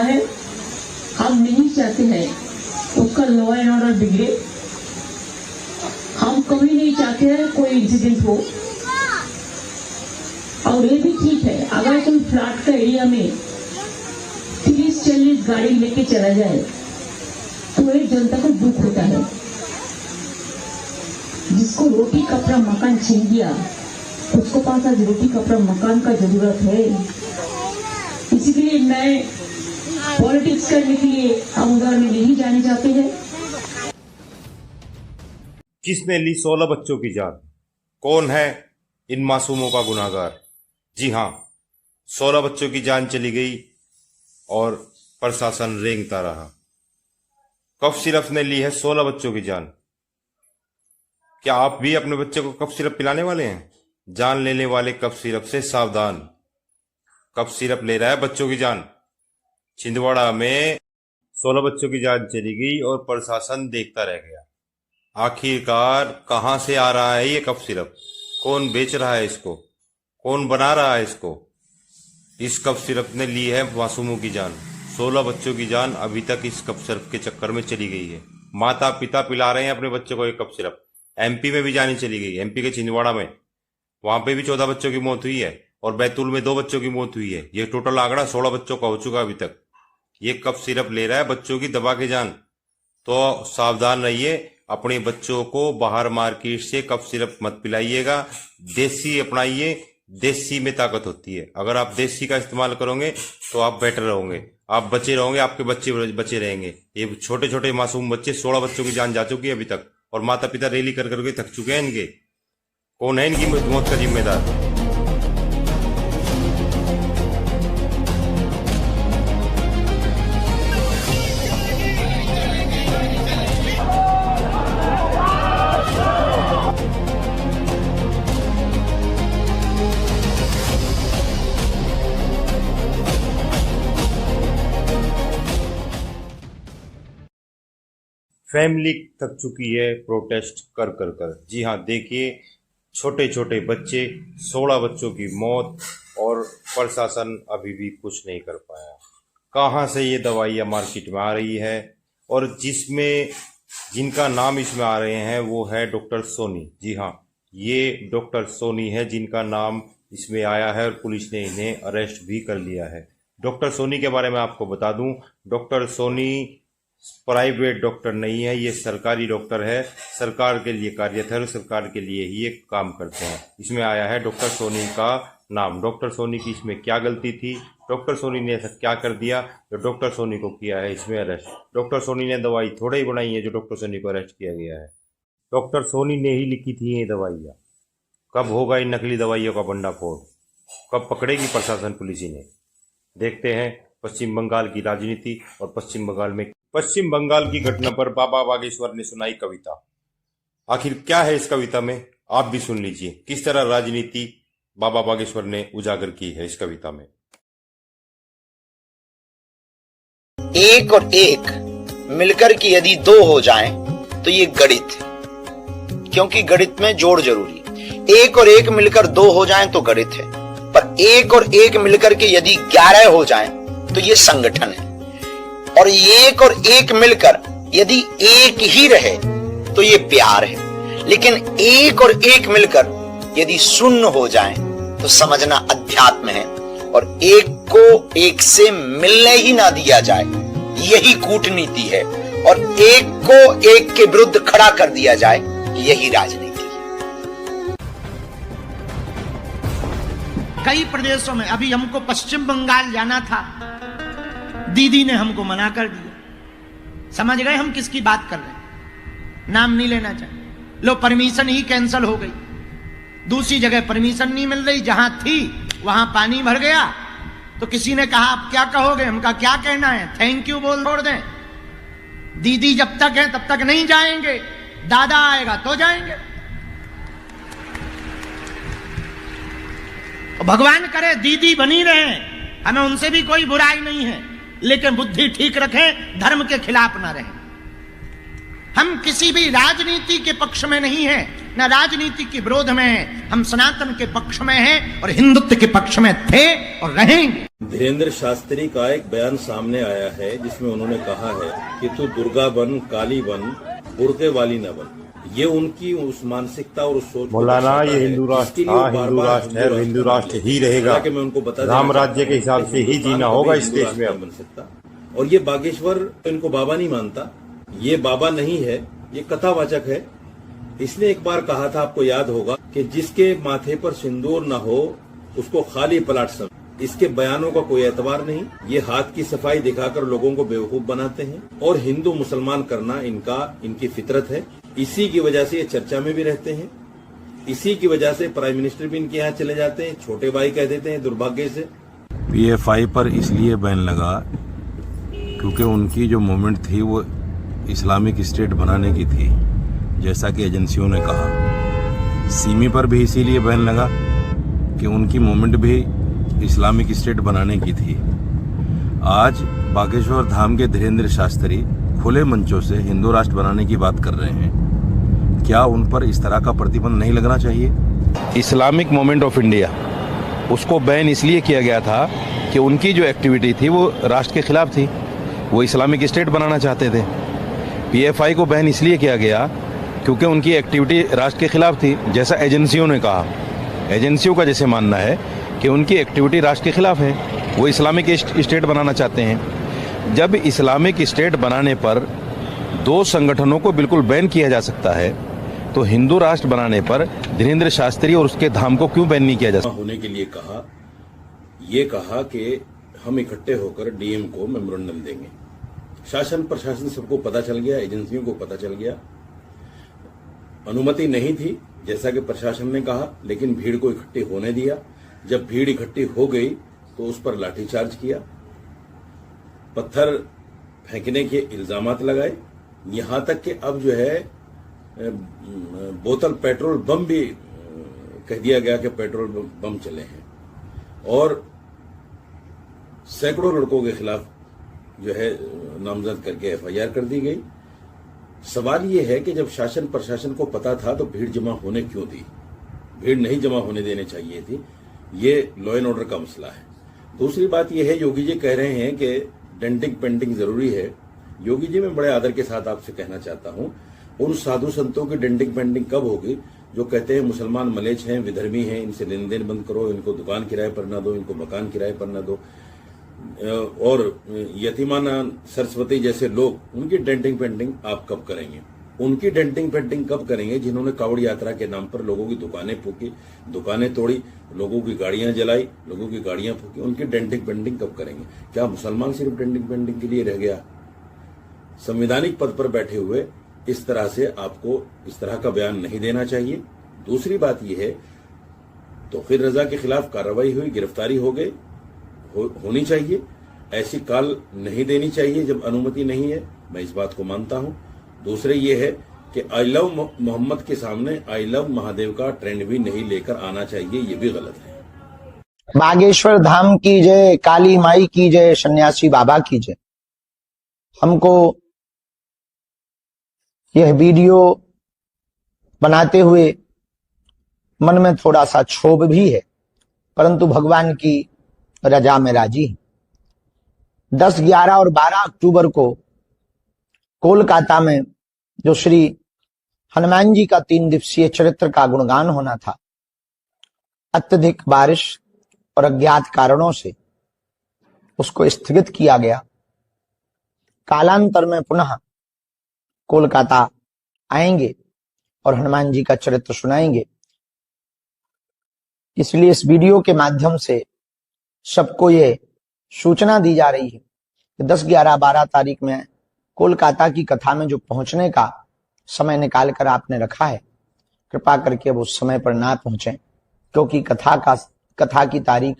है। हम नहीं चाहते हैं उसका लॉ एंड ऑर्डर बिगड़े। हम कभी नहीं चाहते हैं कोई इंसिडेंट हो। और ये भी ठीक है अगर कोई फ्लैट का एरिया में 30-40 गाड़ी लेके चला जाए तो एक जनता को दुख होता है। जिसको रोटी कपड़ा मकान छीन गया उसको पास आज रोटी कपड़ा मकान का जरूरत है। इसीलिए मैं पॉलिटिक्स करने के लिए हम उधर में नहीं जाने चाहते हैं। किसने ली 16 बच्चों की जान? कौन है इन मासूमों का गुनाहगार? जी हाँ, 16 बच्चों की जान चली गई और प्रशासन रेंगता रहा। कफ सिरप ने ली है 16 बच्चों की जान। क्या आप भी अपने बच्चे को कफ सिरप पिलाने वाले हैं? जान लेने वाले कफ सिरप से सावधान। कफ सिरप ले रहा है बच्चों की जान। छिंदवाड़ा में 16 बच्चों की जान चली गई और प्रशासन देखता रह गया। आखिरकार कहां से आ रहा है ये कफ सिरप? कौन बेच रहा है इसको? कौन बना रहा है इसको? इस कफ सिरप ने ली है मासूमों की जान। 16 बच्चों की जान अभी तक इस कफ सिरप के चक्कर में चली गई है। माता पिता पिला रहे हैं अपने बच्चों को ये कफ सिरप। एमपी में भी जानी चली गई, एमपी के छिंदवाड़ा में। वहां पे भी 14 बच्चों की मौत हुई है और बैतूल में 2 बच्चों की मौत हुई है। ये टोटल आंकड़ा 16 बच्चों का हो चुका अभी तक। ये कफ सिरप ले रहा है बच्चों की दबा के जान। तो सावधान रहिए, अपने बच्चों को बाहर मार्केट से कफ सिरप मत पिलाइएगा। देसी अपनाइए, देसी में ताकत होती है। अगर आप देसी का इस्तेमाल करोगे तो आप बेटर रहोगे, आप बचे रहोगे, आपके बच्चे बचे रहेंगे। ये छोटे छोटे मासूम बच्चे, 16 बच्चों की जान जा चुकी है अभी तक और माता पिता रैली कर करके थक चुके हैं इनके। कौन है इनकी मौत का जिम्मेदार? फैमिली थक चुकी है प्रोटेस्ट कर कर कर। जी हाँ, देखिए छोटे छोटे बच्चे, 16 बच्चों की मौत और प्रशासन अभी भी कुछ नहीं कर पाया। कहाँ से ये दवाइयाँ मार्केट में आ रही है और जिनका नाम इसमें आ रहे हैं वो है डॉक्टर सोनी। जी हाँ, ये डॉक्टर सोनी है जिनका नाम इसमें आया है और पुलिस ने इन्हें अरेस्ट भी कर लिया है। डॉक्टर सोनी के बारे में आपको बता दूं, डॉक्टर सोनी प्राइवेट डॉक्टर नहीं है, ये सरकारी डॉक्टर है। सरकार के लिए कार्यरत है और सरकार के लिए ही ये काम करते हैं। इसमें आया है डॉक्टर सोनी का नाम। डॉक्टर सोनी की इसमें क्या गलती थी? डॉक्टर सोनी ने ऐसा क्या कर दिया जो डॉक्टर सोनी को किया है इसमें अरेस्ट? डॉक्टर सोनी ने दवाई थोड़ा ही बनाई है जो डॉक्टर सोनी को अरेस्ट किया गया है। डॉक्टर सोनी ने ही लिखी थी ये दवाइयाँ। कब होगा इन नकली दवाइयों का भंडाफोड़? कब पकड़ेगी प्रशासन पुलिस इन्हें? देखते हैं पश्चिम बंगाल की राजनीति और पश्चिम बंगाल की घटना पर बाबा बागेश्वर ने सुनाई कविता। आखिर क्या है इस कविता में, आप भी सुन लीजिए किस तरह राजनीति बाबा बागेश्वर ने उजागर की है इस कविता में। एक और एक मिलकर के यदि 2 हो जाएं तो ये गणित है, क्योंकि गणित में जोड़ जरूरी है। 1 और 1 मिलकर 2 हो जाएं तो गणित है, पर 1 और 1 मिलकर के यदि 11 हो जाएं तो ये संगठन है। और 1 और 1 मिलकर यदि 1 ही रहे तो ये प्यार है। लेकिन 1 और 1 मिलकर यदि 0 हो जाएं तो समझना अध्यात्म है। और 1 को 1 से मिलने ही ना दिया जाए, यही कूटनीति है। और 1 को 1 के विरुद्ध खड़ा कर दिया जाए, यही राजनीति है। कई प्रदेशों में, अभी हमको पश्चिम बंगाल जाना था, दीदी ने हमको मना कर दिया। समझ गए हम किसकी बात कर रहे हैं? नाम नहीं लेना चाहिए। लो, परमिशन ही कैंसिल हो गई। दूसरी जगह परमिशन नहीं मिल रही, जहां थी वहां पानी भर गया। तो किसी ने कहा आप क्या कहोगे? हमका क्या कहना है, थैंक यू बोल छोड़ दें। दीदी जब तक है तब तक नहीं जाएंगे, दादा आएगा तो जाएंगे। भगवान करे दीदी बनी रहे, हमें उनसे भी कोई बुराई नहीं है, लेकिन बुद्धि ठीक रखें, धर्म के खिलाफ ना रहें। हम किसी भी राजनीति के पक्ष में नहीं है, न राजनीति के विरोध में है। हम सनातन के पक्ष में हैं और हिंदुत्व के पक्ष में थे और रहेंगे। धीरेन्द्र शास्त्री का एक बयान सामने आया है जिसमें उन्होंने कहा है कि तू दुर्गा बन, काली बन, बुर्के वाली न बन। ये उनकी उस मानसिकता और उस सोच को मौलाना दर्शाता ये है, हिंदू राष्ट्र जिसके लिए वो था, हिंदू बार-बार राष्ट्र है, हिंदू राष्ट्र ही रहेगा। हालांकि मैं उनको बता देना राम चाहता राज्य के हूं हिसाब कि से ही हिंदुस्तान जीना कभी होगा हिंदू इस देश राष्ट्र में नहीं अब। बन सकता। और ये बागेश्वर इनको बाबा नहीं मानता, ये बाबा नहीं है, ये कथावाचक है। इसने एक बार कहा था, आपको याद होगा, कि जिसके माथे पर सिंदूर न हो उसको खाली पलाट समझ। इसके बयानों का कोई एतबार नहीं। ये हाथ की सफाई दिखाकर लोगों को बेवकूफ बनाते हैं और हिंदू मुसलमान करना इनकी फितरत है। इसी की वजह से ये चर्चा में भी रहते हैं, इसी की वजह से प्राइम मिनिस्टर भी इनके यहाँ चले जाते हैं, छोटे भाई कह देते हैं दुर्भाग्य से। PFI पर इसलिए बैन लगा क्योंकि उनकी जो मूवमेंट थी वो इस्लामिक स्टेट बनाने की थी, जैसा कि एजेंसियों ने कहा। सिमी पर भी इसीलिए बैन लगा कि उनकी मूवमेंट भी इस्लामिक स्टेट बनाने की थी। आज बागेश्वर धाम के धीरेन्द्र शास्त्री खुले मंचों से हिंदू राष्ट्र बनाने की बात कर रहे हैं। क्या उन पर इस तरह का प्रतिबंध नहीं लगना चाहिए? इस्लामिक मूवमेंट ऑफ इंडिया, उसको बैन इसलिए किया गया था कि उनकी जो एक्टिविटी थी वो राष्ट्र के खिलाफ थी, वो इस्लामिक स्टेट बनाना चाहते थे। PFI को बैन इसलिए किया गया क्योंकि उनकी एक्टिविटी राष्ट्र के खिलाफ थी, जैसा एजेंसियों ने कहा। एजेंसियों का जैसे मानना है कि उनकी एक्टिविटी राष्ट्र के खिलाफ है, वो इस्लामिक स्टेट बनाना चाहते हैं। जब इस्लामिक स्टेट बनाने पर दो संगठनों को बिल्कुल बैन किया जा सकता है, तो हिंदू राष्ट्र बनाने पर धीरेन्द्र शास्त्री और उसके धाम को क्यों बैन नहीं किया जा सकता? होने के लिए कहा कि हम इकट्ठे होकर DM को मेमोरेंडम देंगे। शासन प्रशासन सबको पता चल गया, एजेंसियों को पता चल गया। अनुमति नहीं थी जैसा कि प्रशासन ने कहा, लेकिन भीड़ को इकट्ठी होने दिया। जब भीड़ इकट्ठी हो गई तो उस पर लाठीचार्ज किया, पत्थर फेंकने के इल्जामात लगाए, यहां तक कि अब जो है बोतल पेट्रोल बम भी कह दिया गया कि पेट्रोल बम चले हैं। और सैकड़ों लड़कों के खिलाफ जो है नामजद करके FIR कर दी गई। सवाल यह है कि जब शासन प्रशासन को पता था तो भीड़ जमा होने क्यों दी? भीड़ नहीं जमा होने देनी चाहिए थी। ये लॉ एंड ऑर्डर का मसला है। दूसरी बात यह है, योगी जी कह रहे हैं कि डेंटिंग पेंटिंग जरूरी है। योगी जी, मैं बड़े आदर के साथ आपसे कहना चाहता हूं, उन साधु संतों की डेंटिंग पेंटिंग कब होगी जो कहते हैं मुसलमान मलेच्छ हैं, विधर्मी हैं, इनसे लेन देन बंद करो, इनको दुकान किराए पर ना दो, इनको मकान किराए पर ना दो। और यतीमाना सरस्वती जैसे लोग, उनकी डेंटिंग पेंटिंग आप कब करेंगे? उनकी डेंटिंग पेंटिंग कब करेंगे जिन्होंने कावड़ यात्रा के नाम पर लोगों की दुकानें फूकी, दुकानें तोड़ी, लोगों की गाड़ियां जलाई, लोगों की गाड़ियां फूकी? उनकी डेंटिंग पेंटिंग कब करेंगे? क्या मुसलमान सिर्फ डेंटिंग पेंटिंग के लिए रह गया? संवैधानिक पद पर बैठे हुए इस तरह से आपको इस तरह का बयान नहीं देना चाहिए। दूसरी बात यह है, तौक़ीर रजा के खिलाफ कार्रवाई हुई, गिरफ्तारी हो गई, होनी चाहिए। ऐसी कॉल नहीं देनी चाहिए जब अनुमति नहीं है, मैं इस बात को मानता हूं। दूसरे ये है कि आई लव मोहम्मद के सामने आई लव महादेव का ट्रेंड भी नहीं लेकर आना चाहिए, ये भी गलत है। बागेश्वर धाम की जय, काली माई की जय, सन्यासी बाबा की जय। हमको यह वीडियो बनाते हुए मन में थोड़ा सा क्षोभ भी है, परंतु भगवान की रजा में राजी है। 10, 11 और 12 अक्टूबर को कोलकाता में जो श्री हनुमान जी का 3 दिवसीय चरित्र का गुणगान होना था, अत्यधिक बारिश और अज्ञात कारणों से उसको स्थगित किया गया। कालांतर में पुनः कोलकाता आएंगे और हनुमान जी का चरित्र सुनाएंगे। इसलिए इस वीडियो के माध्यम से सबको ये सूचना दी जा रही है कि 10, 11, 12 तारीख में कोलकाता की कथा में जो पहुंचने का समय निकाल कर आपने रखा है, कृपा करके वो समय पर ना पहुंचे, क्योंकि कथा की तारीख